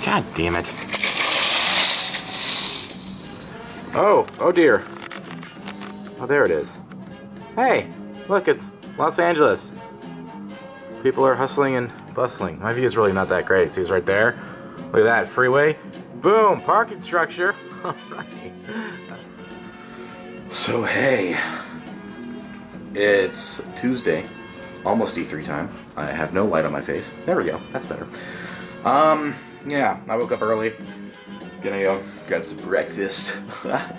God damn it. Oh dear. Oh, there it is. Hey, look, it's Los Angeles. People are hustling and bustling. My view is really not that great. See, it's right there. Look at that, freeway. Boom, parking structure. All right. So, hey, it's Tuesday, almost E3 time. I have no light on my face. There we go, that's better. Yeah, I woke up early. Gonna go grab some breakfast.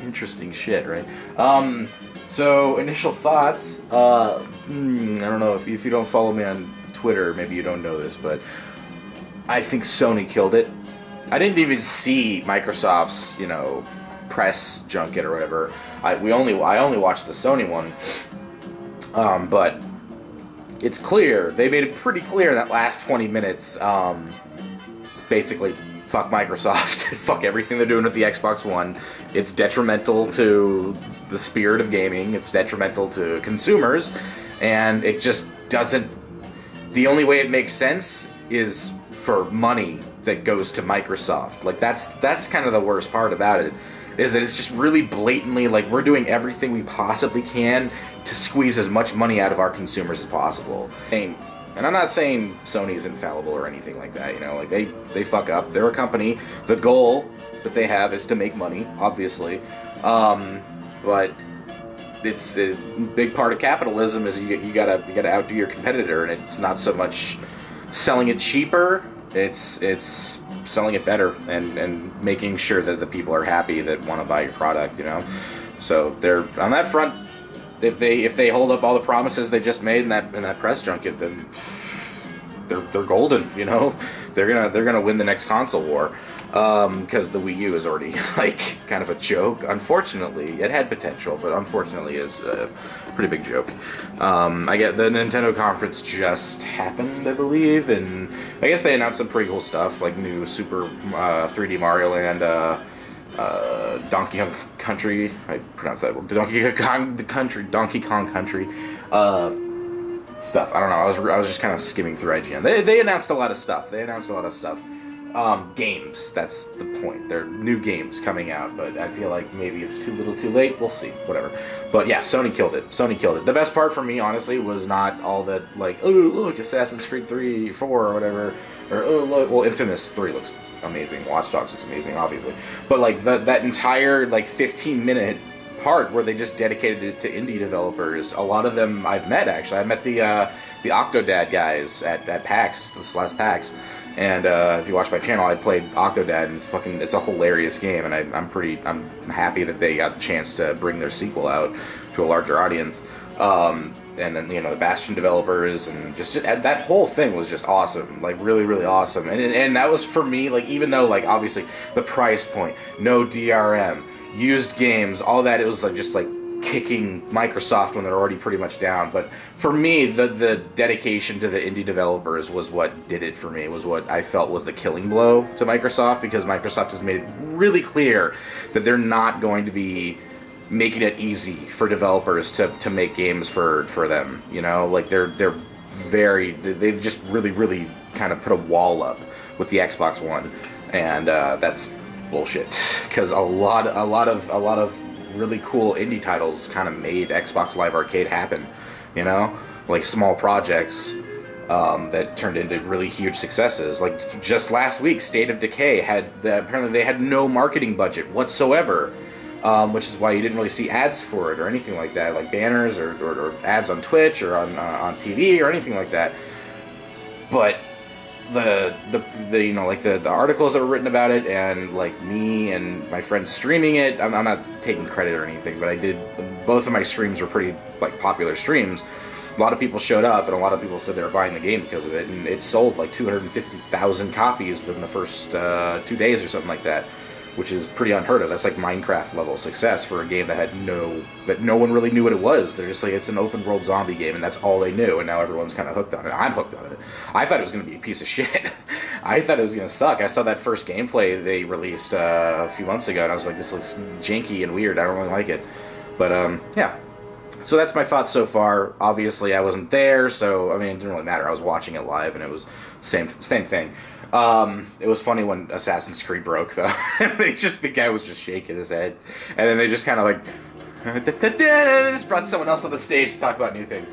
Interesting shit, right? So, initial thoughts. I don't know, if you don't follow me on Twitter, maybe you don't know this, but I think Sony killed it. I didn't even see Microsoft's, press junket or whatever. I only watched the Sony one. But it's clear, they made it pretty clear in that last 20 minutes, basically, fuck Microsoft, fuck everything they're doing with the Xbox One. It's detrimental to the spirit of gaming, it's detrimental to consumers, and it just doesn't... The only way it makes sense is for money that goes to Microsoft. Like, that's kind of the worst part about it, is that it's just really blatantly, like, we're doing everything we possibly can to squeeze as much money out of our consumers as possible. And I'm not saying Sony's infallible or anything like that, like, they fuck up. They're a company. The goal that they have is to make money, obviously. But it's a big part of capitalism is you gotta outdo your competitor, and it's not so much selling it cheaper, it's selling it better and making sure that the people are happy that want to buy your product, So they're on that front. If they hold up all the promises they just made in that press junket, then they're golden, They're gonna win the next console war, because the Wii U is already like kind of a joke. Unfortunately, it had potential, but unfortunately is a pretty big joke. I get the Nintendo conference just happened, I believe, and I guess they announced some pretty cool stuff like new Super 3D Mario Land. Donkey Kong Country, I pronounce that word. Donkey Kong Country, stuff. I don't know. I was just kind of skimming through IGN. They announced a lot of stuff. Games. That's the point. There are new games coming out, but I feel like maybe it's too little, too late. We'll see. Whatever. But yeah, Sony killed it. The best part for me, honestly, was not all that like, oh look, Assassin's Creed 3, 4, or whatever, or oh look, well, Infamous 3 looks amazing. Watch Dogs looks amazing, obviously. But like that entire like 15-minute part where they just dedicated it to indie developers. A lot of them I've met, actually. I met the Octodad guys at PAX, this last PAX. And if you watch my channel, I played Octodad, and it's a hilarious game, and I'm happy that they got the chance to bring their sequel out to a larger audience. And then, the Bastion developers, and just that whole thing was just awesome, like really, really awesome. And that was for me, like, even though, like, obviously the price point, no DRM, used games, all that, it was like just like kicking Microsoft when they're already pretty much down. But for me, the dedication to the indie developers was what did it for me, was what I felt was the killing blow to Microsoft, because Microsoft has made it really clear that they're not going to be making it easy for developers to make games for them, like they've just really, really kind of put a wall up with the Xbox One, and that's bullshit, because a lot of really cool indie titles kind of made Xbox Live Arcade happen, like small projects that turned into really huge successes. Like just last week, State of Decay apparently they had no marketing budget whatsoever. Which is why you didn't really see ads for it or anything like that, like banners or ads on Twitch or on TV or anything like that. But the articles that were written about it, and like me and my friends streaming it, I'm not taking credit or anything, but both of my streams were pretty like popular streams. A lot of people showed up, and a lot of people said they were buying the game because of it, and it sold like 250,000 copies within the first 2 days or something like that, which is pretty unheard of. That's like Minecraft level success for a game that no one really knew what it was. They're just like, it's an open world zombie game, and that's all they knew, and now everyone's kind of hooked on it. I'm hooked on it. I thought it was going to be a piece of shit. I thought it was going to suck. I saw that first gameplay they released a few months ago, and I was like, this looks janky and weird. I don't really like it. But, yeah. So that's my thoughts so far. Obviously, I wasn't there, so I mean, it didn't really matter. I was watching it live, and it was same thing. It was funny when Assassin's Creed broke, though. The guy was just shaking his head, and then they just kind of like just brought someone else on the stage to talk about new things.